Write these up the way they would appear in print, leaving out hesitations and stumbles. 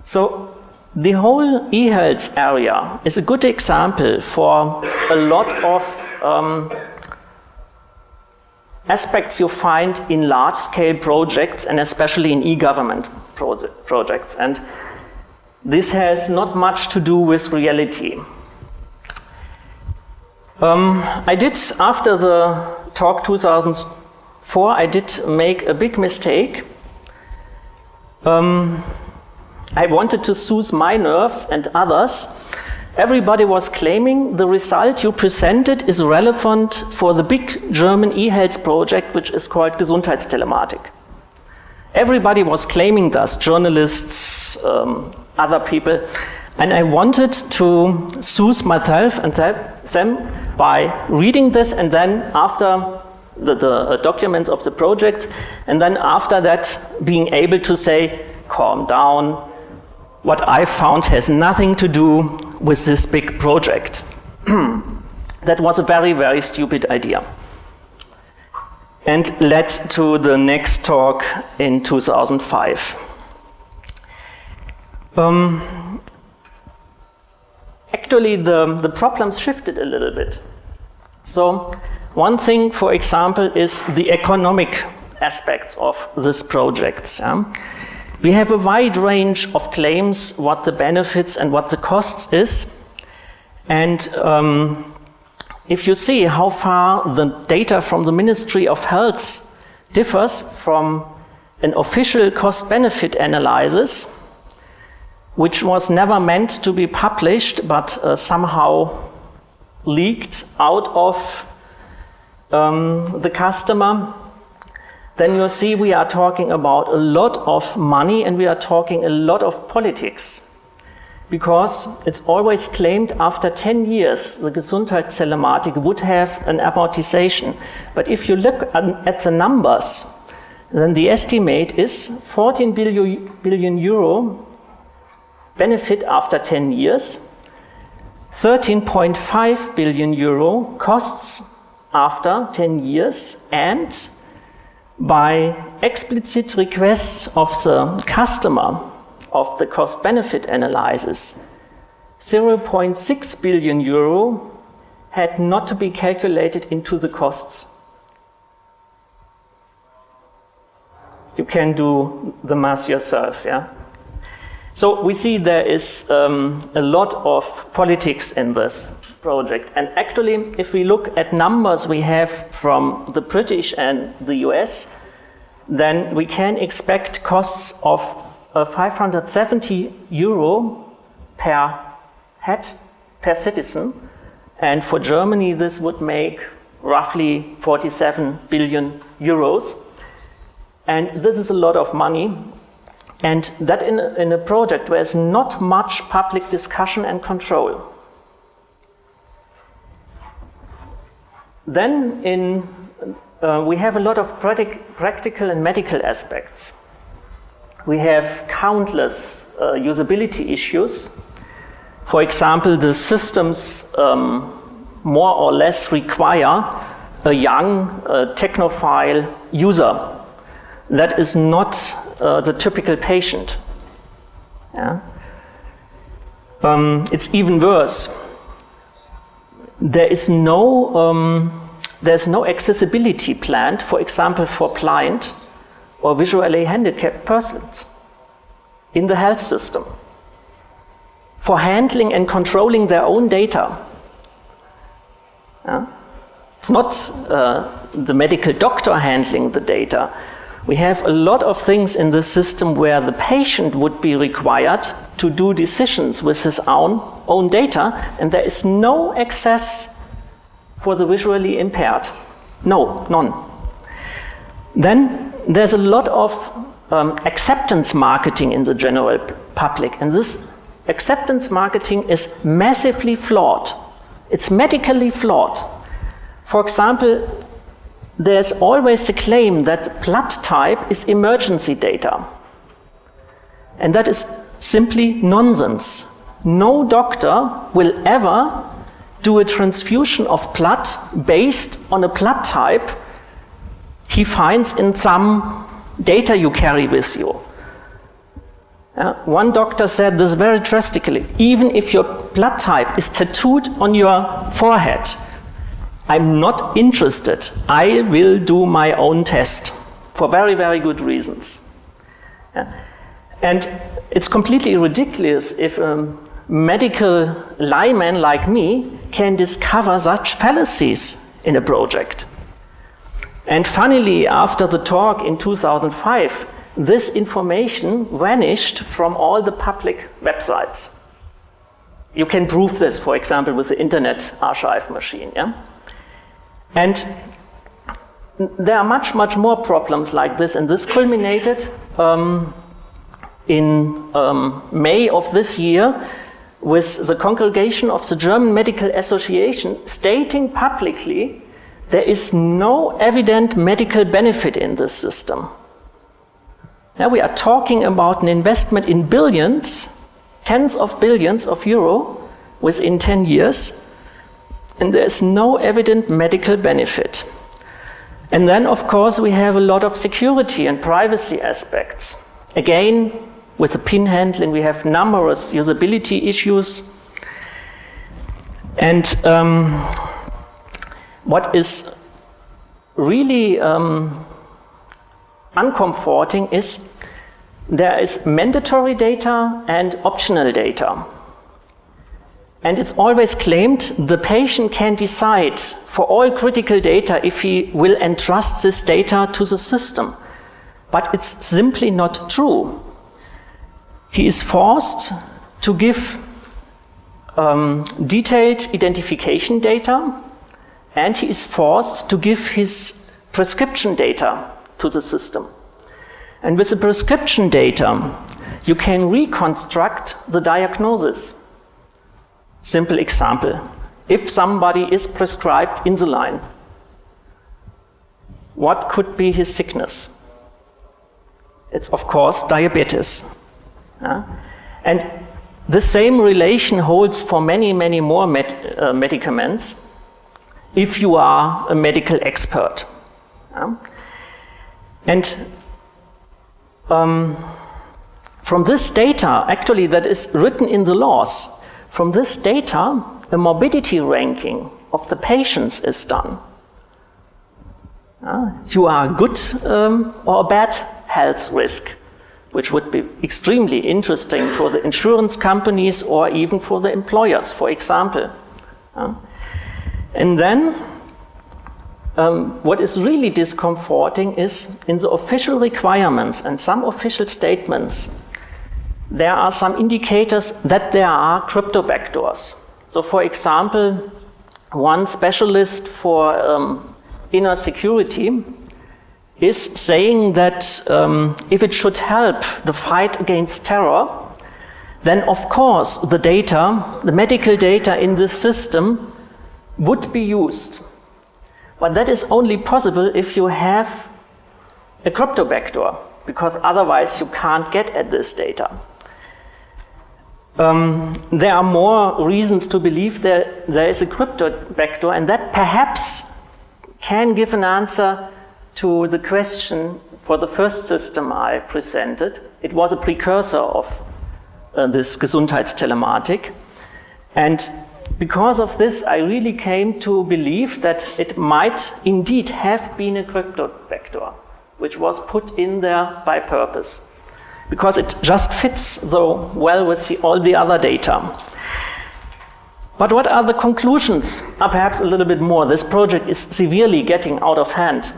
So the whole e-health area is a good example for a lot of aspects you find in large-scale projects and especially in e-government projects. And this has not much to do with reality. I did, after the talk 2004, I did make a big mistake. I wanted to soothe my nerves and others. Everybody was claiming the result you presented is relevant for the big German e-health project, which is called Gesundheitstelematik. Everybody was claiming this, journalists, other people, and I wanted to soothe myself and them by reading this, and then after the documents of the project, and then after that being able to say, calm down, what I found has nothing to do with this big project. That was a very, very stupid idea. And led to the next talk in 2005. Actually, the problems shifted a little bit. So one thing, for example, is the economic aspects of this project. We have a wide range of claims what the benefits and what the costs is. And if you see how far the data from the Ministry of Health differs from an official cost-benefit analysis, which was never meant to be published, but somehow leaked out of the customer, then you'll see we are talking about a lot of money and we are talking a lot of politics. Because it's always claimed after 10 years the Gesundheitstelematik would have an amortization. But if you look at the numbers, then the estimate is 14 billion euro benefit after 10 years, 13.5 billion euro costs after 10 years, and by explicit requests of the customer of the cost-benefit analysis, 0.6 billion euro had not to be calculated into the costs. You can do the math yourself, yeah? So we see there is a lot of politics in this project. And actually, if we look at numbers we have from the British and the US, then we can expect costs of 570 euro per head, per citizen. And for Germany, this would make roughly 47 billion euros. And this is a lot of money. And that in a project where there's not much public discussion and control. Then we have a lot of practical and medical aspects. We have countless usability issues. For example, the systems more or less require a young technophile user. That is not the typical patient. Yeah? It's even worse. There's no accessibility planned, for example, for blind or visually handicapped persons in the health system for handling and controlling their own data. Yeah? It's not the medical doctor handling the data. We have a lot of things in the system where the patient would be required to do decisions with his own data, and there is no access for the visually impaired. No, none. Then there's a lot of acceptance marketing in the general public, and this acceptance marketing is massively flawed. It's medically flawed. For example, there's always a claim that blood type is emergency data. And that is simply nonsense. No doctor will ever do a transfusion of blood based on a blood type he finds in some data you carry with you. One doctor said this very drastically: even if your blood type is tattooed on your forehead, I'm not interested. I will do my own test for very, very good reasons. And it's completely ridiculous if a medical layman like me can discover such fallacies in a project. And funnily, after the talk in 2005, this information vanished from all the public websites. You can prove this, for example, with the Internet Archive machine. Yeah? And there are much, much more problems like this, and this culminated in May of this year with the Congregation of the German Medical Association stating publicly there is no evident medical benefit in this system. Now we are talking about an investment in billions, tens of billions of euro within 10 years, and there is no evident medical benefit. And then, of course, we have a lot of security and privacy aspects. Again, with the pin handling, we have numerous usability issues. And what is really uncomforting is there is mandatory data and optional data. And it's always claimed the patient can decide for all critical data if he will entrust this data to the system. But it's simply not true. He is forced to give detailed identification data, and he is forced to give his prescription data to the system. And with the prescription data, you can reconstruct the diagnosis. Simple example. If somebody is prescribed insulin, what could be his sickness? It's, of course, diabetes. And the same relation holds for many, many more medicaments if you are a medical expert. And from this data, actually, that is written in the laws, from this data, a morbidity ranking of the patients is done. You are a good or a bad health risk, which would be extremely interesting for the insurance companies or even for the employers, for example. And then, what is really discomforting is in the official requirements and some official statements, there are some indicators that there are cryptobackdoors. So, for example, one specialist for inner security is saying that if it should help the fight against terror, then of course the data, the medical data in this system would be used. But that is only possible if you have a crypto backdoor, because otherwise you can't get at this data. There are more reasons to believe that there is a crypto backdoor, and that perhaps can give an answer to the question for the first system I presented. It was a precursor of this Gesundheitstelematik. And because of this, I really came to believe that it might indeed have been a crypto backdoor, which was put in there by purpose, because it just fits, though, well with all the other data. But what are the conclusions? Perhaps a little bit more. This project is severely getting out of hand.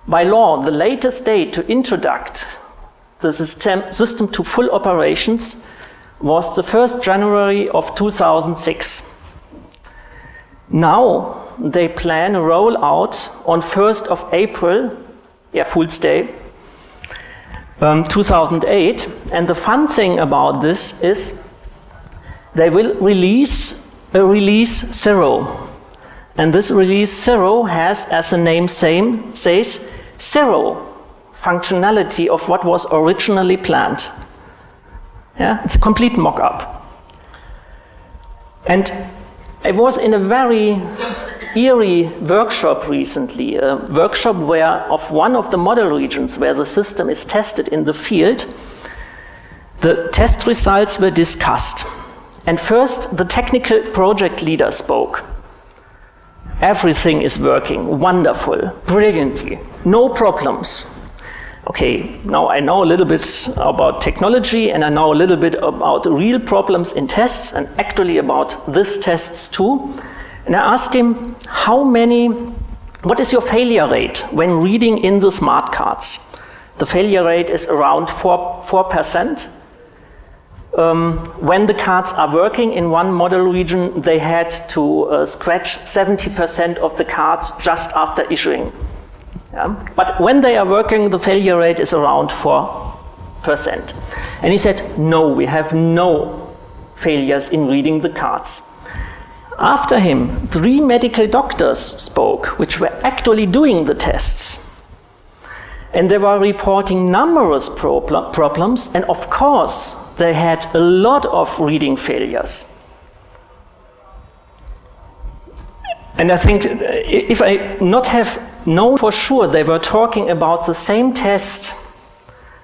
By law, the latest date to introduce the system to full operations was the 1st January of 2006. Now they plan a rollout on 1st of April, Fool's Day, 2008. And the fun thing about this is they will release a release 0. And this release 0 has, as the name says, 0 functionality of what was originally planned. Yeah, it's a complete mock-up. And I was in a very eerie workshop recently, a workshop of one of the model regions where the system is tested in the field. The test results were discussed. And first, the technical project leader spoke. Everything is working wonderful, brilliantly, no problems. Okay, now I know a little bit about technology and I know a little bit about real problems in tests and actually about these tests too. And I asked him, what is your failure rate when reading in the smart cards? The failure rate is around 4%. When the cards are working in one model region, they had to scratch 70% of the cards just after issuing. Yeah? But when they are working, the failure rate is around 4%. And he said, no, we have no failures in reading the cards. After him, 3 medical doctors spoke, which were actually doing the tests. And they were reporting numerous problems, and of course, they had a lot of reading failures. And I think if I not have known for sure they were talking about the same test,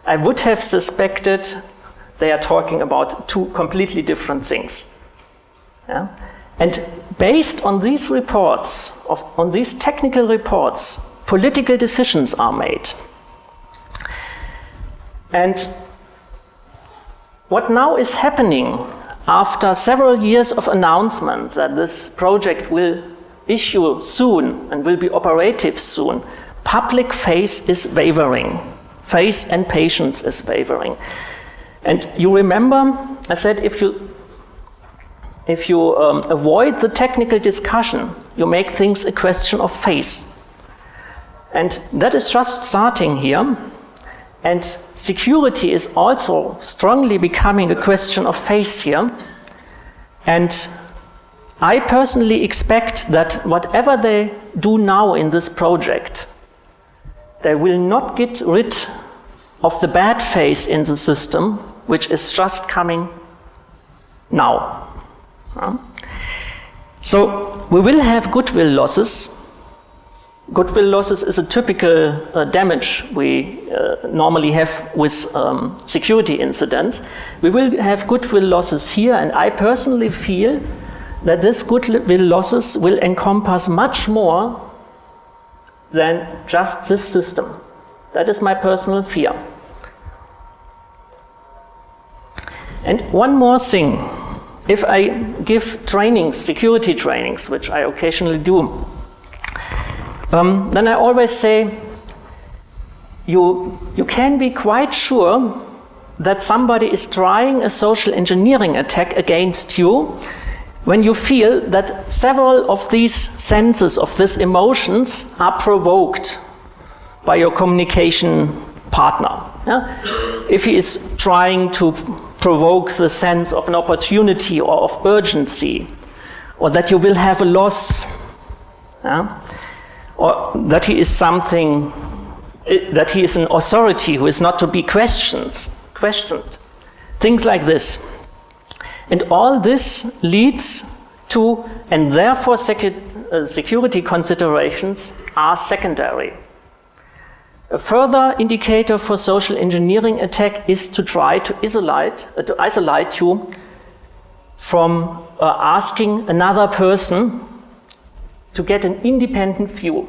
I would have suspected they are talking about 2 completely different things. Yeah? And based on these reports, on these technical reports, political decisions are made. And what now is happening after several years of announcements that this project will issue soon and will be operative soon, public faith is wavering. Faith and patience is wavering. And you remember, I said if you avoid the technical discussion, you make things a question of faith. And that is just starting here. And security is also strongly becoming a question of faith here. And I personally expect that whatever they do now in this project, they will not get rid of the bad faith in the system, which is just coming now. So we will have goodwill losses. Goodwill losses is a typical damage we normally have with security incidents. We will have goodwill losses here, and I personally feel that this goodwill losses will encompass much more than just this system. That is my personal fear. And one more thing. If I give trainings, security trainings, which I occasionally do, then I always say, you can be quite sure that somebody is trying a social engineering attack against you when you feel that several of these senses, of these emotions, are provoked by your communication partner. Yeah? If he is trying to provoke the sense of an opportunity or of urgency, or that you will have a loss, yeah? Or that he is something, that he is an authority who is not to be questioned. Things like this. And all this leads to, and therefore security considerations are secondary. A further indicator for social engineering attack is to try to isolate you from asking another person to get an independent view.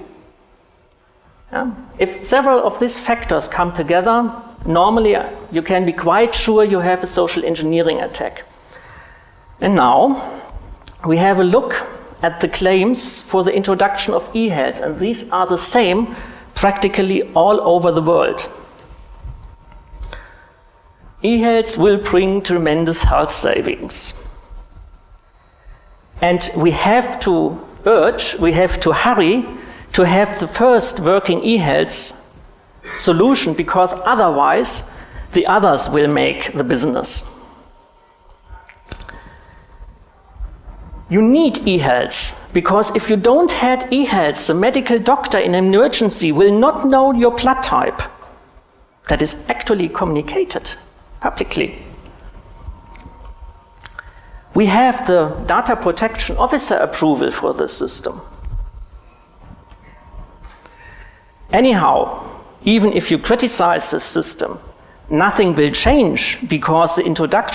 Yeah? If several of these factors come together, normally you can be quite sure you have a social engineering attack. And now we have a look at the claims for the introduction of e-health, and these are the same practically all over the world. E-health will bring tremendous health savings. And we have to hurry to have the first working e-health solution, because otherwise the others will make the business. You need e-health, because if you don't have e-health, the medical doctor in an emergency will not know your blood type. That is actually communicated publicly. We have the data protection officer approval for this system. Anyhow, even if you criticize this system, nothing will change because the introduction